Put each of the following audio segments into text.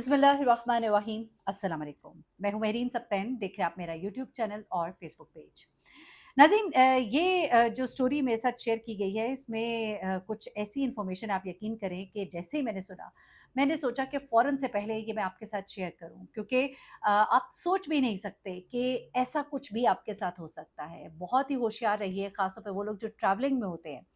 बिस्मिल्लाहिर्रहमानिर्रहीम। अस्सलाम वालेकुम। मैं हूँ महरीन सब्तैन, देख रहे हैं आप मेरा यूट्यूब चैनल और फेसबुक पेज। नाज़रीन, ये जो स्टोरी मेरे साथ शेयर की गई है इसमें कुछ ऐसी इन्फॉर्मेशन आप यकीन करें कि जैसे ही मैंने सुना, मैंने सोचा कि फ़ौरन से पहले ये मैं आपके साथ शेयर करूँ, क्योंकि आप सोच भी नहीं सकते कि ऐसा कुछ भी आपके साथ हो सकता है। बहुत ही होशियार रहिए, ख़ास तौर पे वो लोग जो ट्रैवलिंग में होते हैं।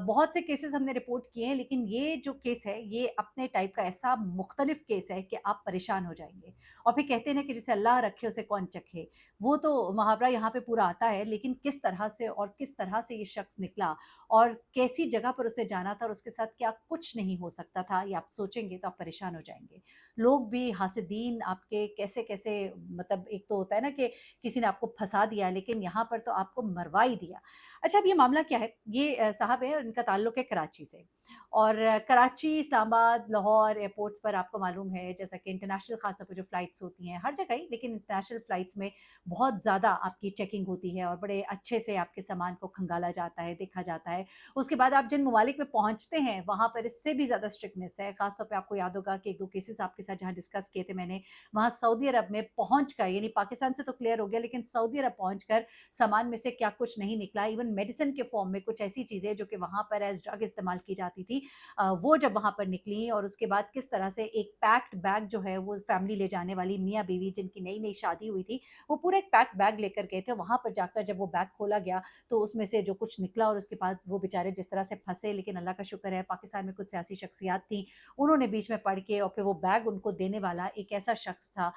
बहुत से केसेज़ हमने रिपोर्ट किए हैं, लेकिन ये जो केस है ये अपने टाइप का ऐसा मुख्तलिफ केस है कि आप परेशान हो जाएँगे। और फिर कहते हैं ना कि जिसे अल्लाह रखे उसे कौन चखे। वो तो मुहावरा यहाँ पे पूरा आता है, लेकिन किस तरह से और किस तरह से ये शख्स निकला और कैसी जगह पर उसने जाना था और उसके साथ क्या कुछ नहीं हो सकता था, ये आप सोचेंगे तो आप परेशान हो जाएँगे। लोग भी हासिदीन आपके कैसे-कैसे, मतलब एक तो होता है ना कि किसी ने आपको फँसा दिया, लेकिन यहाँ पर तो आपको मरवा ही दिया। अच्छा, अब ये मामला क्या है? ये साहब हैं और इनका ताल्लुक है कराची से। और कराची, इस्लामाबाद, लाहौर एयरपोर्ट्स पर आपको मालूम है जैसा कि इंटरनेशनल ख़ास तौर पे जो फ़्लाइट्स होती हैं, हर जगह ही, लेकिन इंटरनेशनल फ़्लाइट्स में बहुत ज़्यादा आपकी चेकिंग होती है और बड़े अच्छे से आपके सामान को खंगाला जाता है, देखा जाता है। उसके बाद आप जिन ममालिक में पहुँचते हैं, वहाँ पर इससे भी ज़्यादा स्ट्रिक्टनेस है। ख़ास तौर पे आपको याद होगा कि 1-2 केसेज़ आपके साथ जहाँ डिस्कस किए थे मैंने, वहाँ सऊदी अरब में पहुँच कर, यानी पाकिस्तान से तो क्लियर हो गया, लेकिन सऊदी अरब पहुँच कर सामान में से क्या कुछ नहीं निकला। इवन मेडिसिन के फॉर्म में कुछ ऐसी चीज़ें जो कि वहाँ पर एज़ ड्रग इस्तेमाल की जाती थी, वो जब वहाँ पर निकली और उसके बाद किस तरह से एक पैक्ड बैग जो है वो फैमिली ले जाने वाली मियाँ-बीवी जिनकी नई-नई शादी हुई थी, वो पूरा एक पैक्ड बैग लेकर गए थे। वहाँ पर जाकर जब वो बैग खोला गया तो उसमें से जो कुछ निकला और उसके बाद वो बेचारे जिस तरह से फँसे, लेकिन अल्लाह का शुक्र है पाकिस्तान में कुछ सियासी शख्सियात थी, उन्होंने बीच में पड़ के और फिर वो बैग उनको देने वाला एक ऐसा शख्स था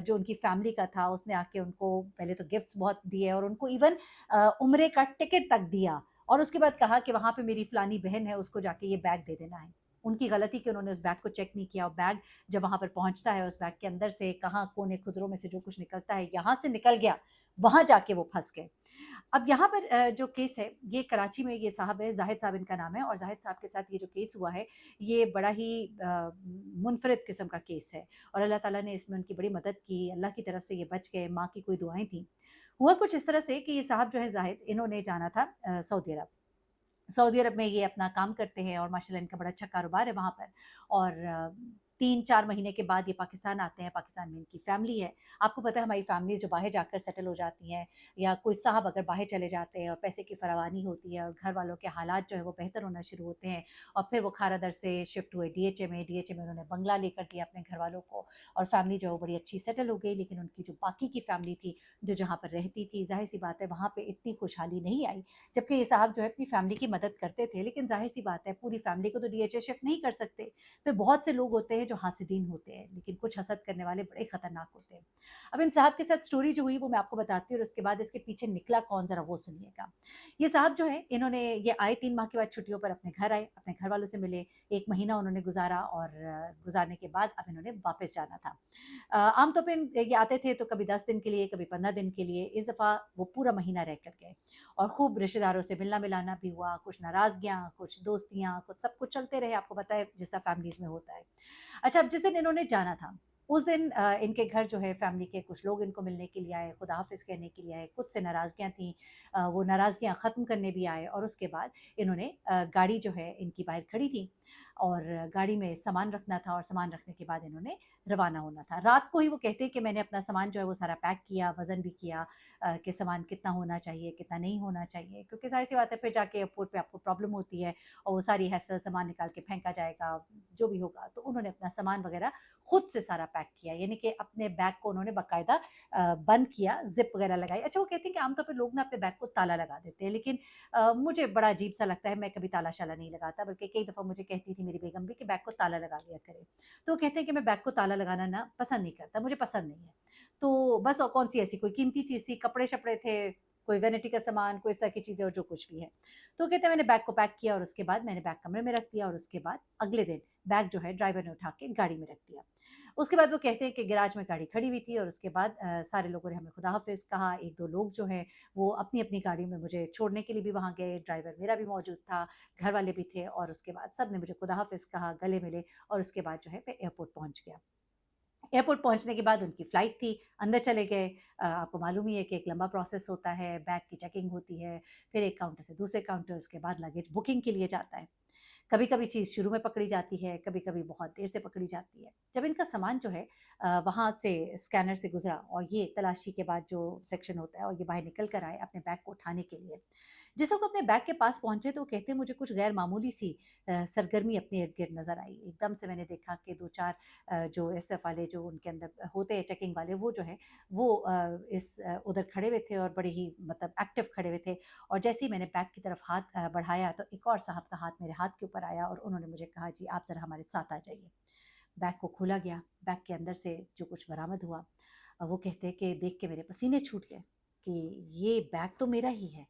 जो उनकी फैमिली का था। उसने आके उनको पहले तो गिफ्ट्स बहुत दिए और उनको इवन उम्रे का टिकट तक दिया और उसके बाद कहा कि वहाँ पे मेरी फलानी बहन है, उसको जाके ये बैग दे देना है। उनकी गलती कि उन्होंने उस बैग को चेक नहीं किया और बैग जब वहाँ पर पहुँचता है, उस बैग के अंदर से कहाँ कोने-खुदरों में से जो कुछ निकलता है, यहाँ से निकल गया, वहाँ जाके वो फँस गए। अब यहाँ पर जो केस है, ये कराची में ये साहब है, ज़ाहिद साहब इनका नाम है और ज़ाहिद साहब के साथ ये जो केस हुआ है, ये बड़ा ही मुनफ़रिद किस्म का केस है और अल्लाह ताला ने इसमें उनकी बड़ी मदद की, अल्लाह की तरफ से ये बच गए, माँ की कोई दुआएँ थीं। हुआ कुछ इस तरह से कि ये साहब जो है ज़ाहिद, इन्होंने जाना था सऊदी अरब। सऊदी अरब में ये अपना काम करते हैं और माशाल्लाह इनका बड़ा अच्छा कारोबार है वहाँ पर और 3-4 महीने के बाद ये पाकिस्तान आते हैं, पाकिस्तान में इनकी फैमिली है। आपको पता है हमारी फैमिलीज़ जो बाहर जाकर सेटल हो जाती हैं या कोई साहब अगर बाहर चले जाते हैं और पैसे की फरावानी होती है और घर वालों के हालात जो है वो बेहतर होना शुरू होते हैं और फिर वो खारदर से शिफ्ट हुए डीएचए में उन्होंने बंगला लेकर दिया अपने घर वालों को और फैमिली जो है वो बड़ी अच्छी सेटल हो गई। लेकिन उनकी जो बाकी की फैमिली थी, जो जहाँ पर रहती थी, ज़ाहिर-सी बात है वहाँ पे इतनी खुशहाली नहीं आई। जबकि ये साहब जो है अपनी फैमिली की मदद करते थे, लेकिन ज़ाहिर-सी बात है पूरी फैमिली को तो डीएचए शिफ्ट नहीं कर सकते। फिर बहुत से लोग होते हैं जो हासिदीन होते हैं, लेकिन कुछ हसद करने वाले बड़े खतरनाक होते हैं। अब इन साहब के साथ स्टोरी जो हुई वो मैं आपको बताती हूँ और उसके बाद इसके पीछे निकला कौन ज़रा वो सुनिएगा। ये साहब जो हैं इन्होंने ये आए 3 माह के बाद छुट्टियों पर अपने घर आए, अपने घर वालों से मिले, 1 महीना उन्होंने गुज़ारा और गुज़ारने के बाद अब इन्होंने वापस जाना था। आम तौर पे ये आते थे तो कभी 10 दिन के लिए, कभी 15 दिन के लिए, इस दफ़ा वो पूरा महीना रह कर गए। और खूब रिश्तेदारों से मिलना-मिलाना भी हुआ, कुछ नाराज़गियाँ, कुछ दोस्तियाँ, कुछ सब कुछ चलते रहे, आपको पता है जिस तरह फ़ैमिलीज़ में होता है। अच्छा, अब जिस दिन इन्होंने जाना था, उस दिन इनके घर जो है फ़ैमिली के कुछ लोग इनको मिलने के लिए आए, खुदाफ़िज़ कहने के लिए आए, कुछ से नाराज़गियाँ थीं, वो नाराज़गियाँ ख़त्म करने भी आए और उसके बाद इन्होंने गाड़ी जो है इनकी बाहर खड़ी थी और गाड़ी में सामान रखना था और सामान रखने के बाद इन्होंने रवाना होना था। रात को ही वो कहते हैं कि मैंने अपना सामान जो है वो सारा पैक किया, वज़न भी किया कि सामान कितना होना चाहिए, कितना नहीं होना चाहिए, क्योंकि ज़ाहिर-सी बात है फिर जाके एयरपोर्ट पे आपको प्रॉब्लम होती है और वो सारी हैसल सामान निकाल के फेंका जाएगा, जो भी होगा। तो उन्होंने अपना सामान वग़ैरह खुद से सारा पैक किया, यानी कि अपने बैग को उन्होंने बाकायदा बंद किया, ज़िप वग़ैरह लगाई। अच्छा, वो कहती हैं कि आम तौर पे लोग ना अपने बैग को ताला लगा देते हैं, लेकिन मुझे बड़ा अजीब-सा लगता है, मैं कभी ताला-शाला नहीं लगाता, बल्कि कई दफ़ा मुझे कहती थी मेरी बेगम भी कि बैग को ताला लगा लिया करें। तो वो कहते हैं कि मैं बैग को ताला लगाना ना पसंद नहीं करता, मुझे पसंद नहीं है। तो बस और कौन-सी ऐसी कोई कीमती चीज़ थी, कपड़े-शपड़े थे, कोई वैनिटी का सामान, कोई इस तरह की चीज़ें और जो कुछ भी है। तो कहते हैं मैंने बैग को पैक किया और उसके बाद मैंने बैग कमरे में रख दिया और उसके बाद अगले दिन बैग जो है ड्राइवर ने उठा के गाड़ी में रख दिया। उसके बाद वो कहते हैं कि गैराज में गाड़ी खड़ी हुई थी और उसके बाद सारे लोगों ने हमें खुदा हाफ़िज़ कहा। 1-2 लोग जो हैं वो अपनी-अपनी गाड़ियों में मुझे छोड़ने के लिए भी वहाँ गए, ड्राइवर मेरा भी मौजूद था, घर वाले भी थे और उसके बाद सब ने मुझे खुदा हाफ़िज़ कहा, गले मिले और उसके बाद जो है मैं एयरपोर्ट पहुँच गया। एयरपोर्ट पहुँचने के बाद उनकी फ़्लाइट थी, अंदर चले गए। आपको मालूम ही है कि एक लंबा प्रोसेस होता है, बैग की चेकिंग होती है, फिर एक काउंटर से दूसरे काउंटर, उसके बाद लगेज बुकिंग के लिए जाता है। कभी-कभी चीज़ शुरू में पकड़ी जाती है, कभी-कभी बहुत देर से पकड़ी जाती है। जब इनका सामान जो है वहाँ से स्कैनर से गुज़रा और ये तलाशी के बाद जो सेक्शन होता है और ये बाहर निकल कर आए अपने बैग को उठाने के लिए। जैसे वो अपने बैग के पास पहुँचे तो वो कहते हैं मुझे कुछ गैर मामूली सी सरगर्मी अपने इर्द-गिर्द नज़र आई। एकदम से मैंने देखा कि 2-4 जो एसएफ वाले जो उनके अंदर होते हैं चेकिंग वाले वो जो है वो उधर खड़े हुए थे और बड़े ही मतलब एक्टिव खड़े हुए थे। और जैसे ही मैंने बैग की तरफ हाथ बढ़ाया तो एक और साहब का हाथ मेरे हाथ के ऊपर आया और उन्होंने मुझे कहा जी आप ज़रा हमारे साथ आ जाइए। बैग को खोला गया, बैग के अंदर से जो कुछ बरामद हुआ वो कहते हैं कि देख के मेरे पसीने छूट गए कि ये बैग तो मेरा ही है,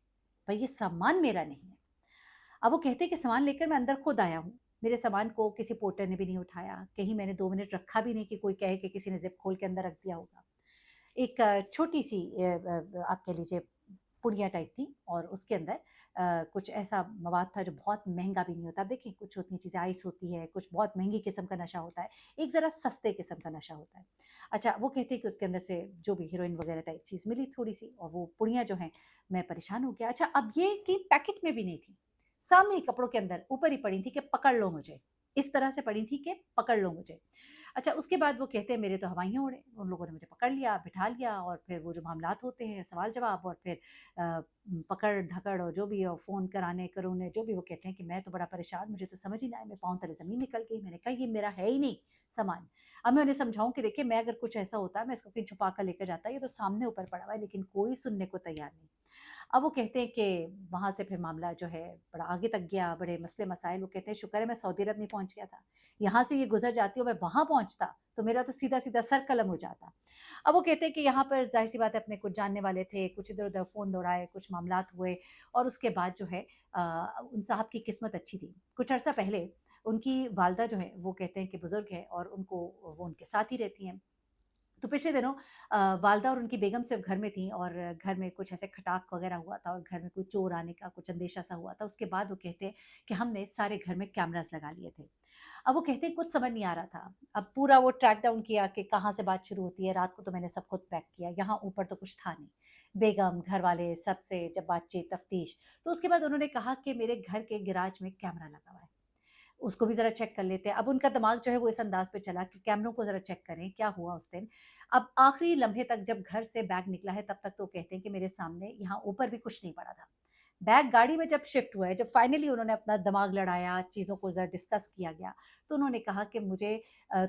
पर ये सामान मेरा नहीं है। अब वो कहते हैं कि सामान लेकर मैं अंदर खुद आया हूँ। मेरे सामान को किसी पोर्टर ने भी नहीं उठाया, कहीं मैंने 2 मिनट रखा भी नहीं कि कोई कहे कि किसी ने ज़िप खोल के अंदर रख दिया होगा। एक छोटी-सी आप कह लीजिए पुड़िया टाइप थी और उसके अंदर कुछ ऐसा मवाद था जो बहुत महँगा भी नहीं होता। अब देखिए कुछ होती हैं चीज़ें आइस होती है, कुछ बहुत महँगी किस्म का नशा होता है, एक ज़रा सस्ते किस्म का नशा होता है। अच्छा वो कहते हैं कि उसके अंदर से जो भी हेरोइन वग़ैरह टाइप चीज़ मिली थोड़ी-सी और वो पुड़िया जो हैं, मैं परेशान हो गया। अच्छा अब ये कि पैकेट में भी नहीं थी, सामने ही कपड़ों के अंदर ऊपर ही पड़ी थी कि पकड़ लो मुझे, इस तरह से पड़ी थी कि पकड़ लो मुझे। अच्छा उसके बाद वो कहते हैं मेरे तो हवाइयाँ उड़े, उन लोगों ने मुझे पकड़ लिया, बिठा लिया और फिर वो जो मामलात होते हैं सवाल-जवाब और फिर पकड़-धकड़ और जो भी और फ़ोन कराने-करूने जो भी वो कहते हैं कि मैं तो बड़ा परेशान, मुझे तो समझ ही ना आया, मेरे पाँव तले ज़मीन निकल गई। मैंने कहा ये मेरा है ही नहीं सामान। अब मैं उन्हें समझाऊँ कि देखिए मैं अगर कुछ ऐसा होता मैं इसको कहीं छुपा कर लेकर जाता, ये तो सामने ऊपर पड़ा हुआ है लेकिन कोई सुनने को तैयार नहीं। अब वो कहते हैं कि वहाँ से फिर मामला जो है बड़ा आगे तक गया, बड़े मसले-मसाइल वो कहते हैं शुक्र है मैं सऊदी अरब नहीं पहुँच गया था। यहाँ से ये गुज़र जाती और मैं वहाँ पहुँचता, तो मेरा तो सीधा-सीधा सर कलम हो जाता। अब वो कहते हैं कि यहाँ पर ज़ाहिर-सी बात है अपने कुछ जानने वाले थे, कुछ इधर-उधर फ़ोन दौड़ाए, कुछ मामलात हुए और उसके बाद जो है उन साहब की किस्मत अच्छी थी। कुछ अरसा पहले उनकी वालदा जो है वो कहते हैं कि बुज़ुर्ग है और उनको वो उनके साथ ही रहती हैं। तो पिछले दिनों वालदा और उनकी बेगम सिर्फ़ घर में थीं और घर में कुछ ऐसे खटाक वग़ैरह हुआ था और घर में कोई चोर आने का कुछ अंदेशा सा हुआ था। उसके बाद वो कहते हैं कि हमने सारे घर में कैमराज़ लगा लिए थे। अब वो कहते हैं कुछ समझ नहीं आ रहा था। अब पूरा वो ट्रैक डाउन किया कि कहाँ से बात शुरू होती है, रात को तो मैंने सब खुद पैक किया, यहाँ ऊपर तो कुछ था नहीं। बेगम, घरवाले सबसे जब बातचीत, तफ़्तीश, तो उसके बाद उन्होंने कहा कि मेरे घर के गैराज में कैमरा लगा हुआ है। उसको भी ज़रा चेक कर लेते हैं। अब उनका दिमाग जो है वो इस अंदाज़ पे चला कि कैमरों को ज़रा चेक करें, क्या हुआ उस दिन। अब आखिरी लम्हे तक जब घर से बैग निकला है तब तक तो कहते हैं कि मेरे सामने यहाँ ऊपर भी कुछ नहीं पड़ा था। बैग गाड़ी में जब शिफ्ट हुआ है, जब फाइनली उन्होंने अपना दिमाग लड़ाया, चीज़ों को ज़रा डिस्कस किया गया, तो उन्होंने कहा कि मुझे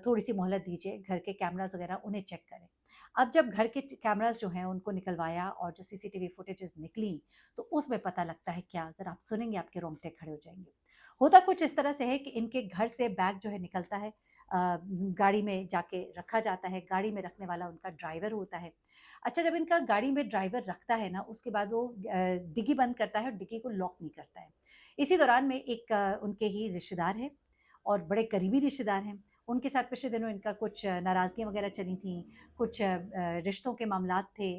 थोड़ी-सी मोहलत दीजिए, घर के कैमराज़ वग़ैरह उन्हें चेक करें। अब जब घर के कैमराज़ जो हैं उनको निकलवाया और जो सीसीटीवी फुटेजेज़ निकली, तो उसमें पता लगता है क्या, ज़रा आप सुनेंगे आपके रोंगटे खड़े हो जाएँगे। होता कुछ इस तरह से है कि इनके घर से बैग जो है निकलता है गाड़ी में जाके रखा जाता है, गाड़ी में रखने वाला उनका ड्राइवर होता है। अच्छा जब इनका गाड़ी में ड्राइवर रखता है ना, उसके बाद वो डिग्गी बंद करता है और डिग्गी को लॉक नहीं करता है। इसी दौरान में एक उनके ही रिश्तेदार हैं और बड़े करीबी रिश्तेदार हैं। उनके साथ पिछले दिनों इनका कुछ नाराज़गियाँ वग़ैरह चली थीं, कुछ रिश्तों के मामलात थे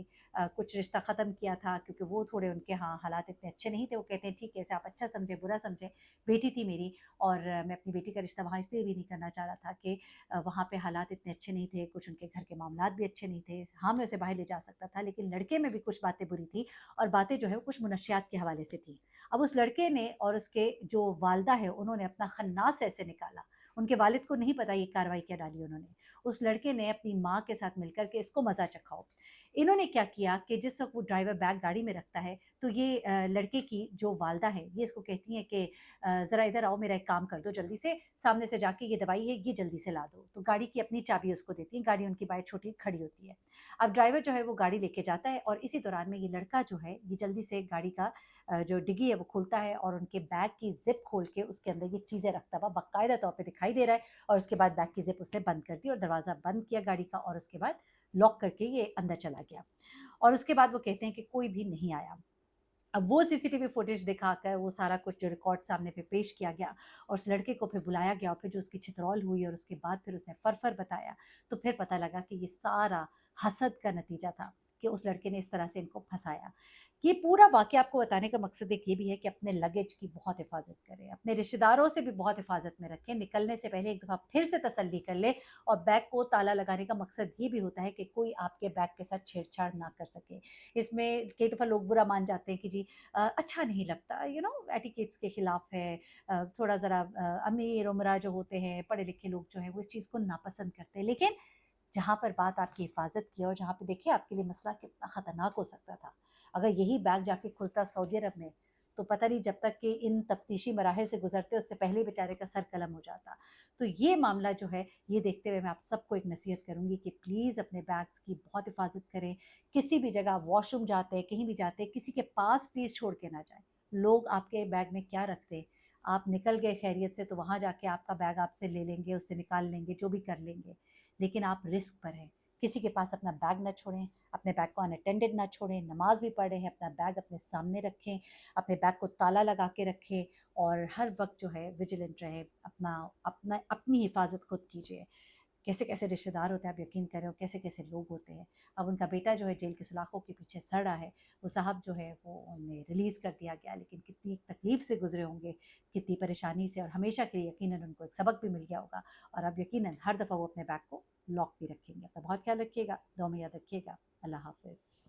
कुछ रिश्ता ख़त्म किया था क्योंकि वो थोड़े उनके यहाँ हालात इतने अच्छे नहीं थे। वो कहते हैं ठीक है, इसे आप अच्छा समझें, बुरा समझें, बेटी थी मेरी और मैं अपनी बेटी का रिश्ता वहाँ इसलिए भी नहीं करना चाह रहा था कि वहाँ पे हालात इतने अच्छे नहीं थे, कुछ उनके घर के मामलात भी अच्छे नहीं थे। हाँ, मैं उसे बाहर ले जा सकता था लेकिन लड़के में भी कुछ बातें बुरी थी और बातें जो है वो कुछ मुनशियात के हवाले से थी। अब उस लड़के ने और उसके जो वालदा है उन्होंने अपना खन्नास ऐसे निकाला, उनके वालिद को नहीं पता ये कार्रवाई क्या डाली उन्होंने। उस लड़के ने अपनी माँ के साथ मिलकर के इसको मज़ा चखाओ। इन्होंने क्या किया कि जिस वक़्त वो ड्राइवर बैग गाड़ी में रखता है, तो ये लड़के की जो वालदा है, ये इसको कहती हैं कि ज़रा इधर आओ मेरा एक काम कर दो जल्दी से, सामने से जाके ये दवाई है, ये जल्दी से ला दो। तो गाड़ी की अपनी चाबी उसको देती हैं, गाड़ी उनकी बाहर छोटी खड़ी होती है। अब ड्राइवर जो है वो गाड़ी लेके जाता है और इसी दौरान में ये लड़का जो है, ये जल्दी से गाड़ी का जो डिग्गी है वो खोलता है और उनके बैग की ज़िप खोल के उसके अंदर ये चीज़ें रखता हुआ बाकायदा तौर पे दिखाई दे रहा है और उसके बाद बैग की ज़िप उसने बंद कर दी और दरवाज़ा बंद किया गाड़ी का और उसके बाद लॉक करके ये अंदर चला गया। और उसके बाद वो कहते हैं कि कोई भी नहीं आया। अब वो सीसीटीवी फुटेज दिखाकर वो सारा कुछ जो रिकॉर्ड सामने पे पेश किया गया और उस लड़के को फिर बुलाया गया और फिर जो उसकी छितरौल हुई और उसके बाद फिर उसने फर-फर बताया, तो फिर पता लगा कि ये सारा हसद का नतीजा था। कि उस लड़के ने इस तरह से इनको फँसाया। ये पूरा वाक़या आपको बताने का मकसद एक ये भी है कि अपने लगेज की बहुत हिफ़ाज़त करें, अपने रिश्तेदारों से भी बहुत हिफ़ाज़त में रखें, निकलने से पहले एक दफ़ा फिर से तसल्ली कर लें और बैग को ताला लगाने का मकसद ये भी होता है कि कोई आपके बैग के साथ छेड़छाड़ ना कर सके। इसमें कई दफ़ा लोग बुरा मान जाते हैं कि जी अच्छा नहीं लगता, एटिकेट्स के खिलाफ है। थोड़ा ज़रा अमीर-उमरा जो होते हैं, पढ़े-लिखे लोग जो हैं वो इस चीज़ को नापसंद करते हैं। लेकिन जहाँ पर बात आपकी हिफ़ाज़त की है और जहाँ पे देखिए आपके लिए मसला कितना ख़तरनाक हो सकता था। अगर यही बैग जाके खुलता सऊदी अरब में, तो पता नहीं जब तक कि इन तफ़्तीशी मराहिल से गुज़रते उससे पहले ही बेचारे का सर कलम हो जाता। तो ये मामला जो है, ये देखते हुए मैं आप सबको एक नसीहत करूँगी कि प्लीज़ अपने बैग्स की बहुत हिफ़ाज़त करें। किसी भी जगह वॉशरूम जाते हैं, कहीं भी जाते हैं, किसी के पास प्लीज़ छोड़ के ना जाएँ। लोग आपके बैग में क्या रखते हैं, आप निकल गए खैरियत से तो वहाँ जाके आपका बैग आपसे ले लेंगे, उससे निकाल लेंगे, जो भी कर लेंगे। लेकिन आप रिस्क पर हैं। किसी के पास अपना बैग ना छोड़ें, अपने बैग को अनअटेंडेड ना छोड़ें, नमाज़ भी पढ़ रहे हैं, अपना बैग अपने सामने रखें, अपने बैग को ताला लगा के रखें और हर वक़्त जो है विजिलेंट रहें, अपनी हिफ़ाज़त खुद कीजिए। कैसे-कैसे रिश्तेदार होते हैं, आप यकीन करें, और कैसे-कैसे लोग होते हैं। अब उनका बेटा जो है जेल की सलाखों के पीछे सड़ रहा है, वो साहब जो है वो उन्हें रिलीज़ कर दिया गया, लेकिन कितनी तकलीफ़ से गुज़रे होंगे, कितनी परेशानी से, और हमेशा के लिए यकीनन उनको एक सबक भी मिल गया होगा और अब यकीनन हर दफ़ा वो अपने बैग को लॉक भी रखेंगे। अपना बहुत ख्याल रखिएगा, दुआ में याद रखिएगा। अल्लाह हाफ़िज़।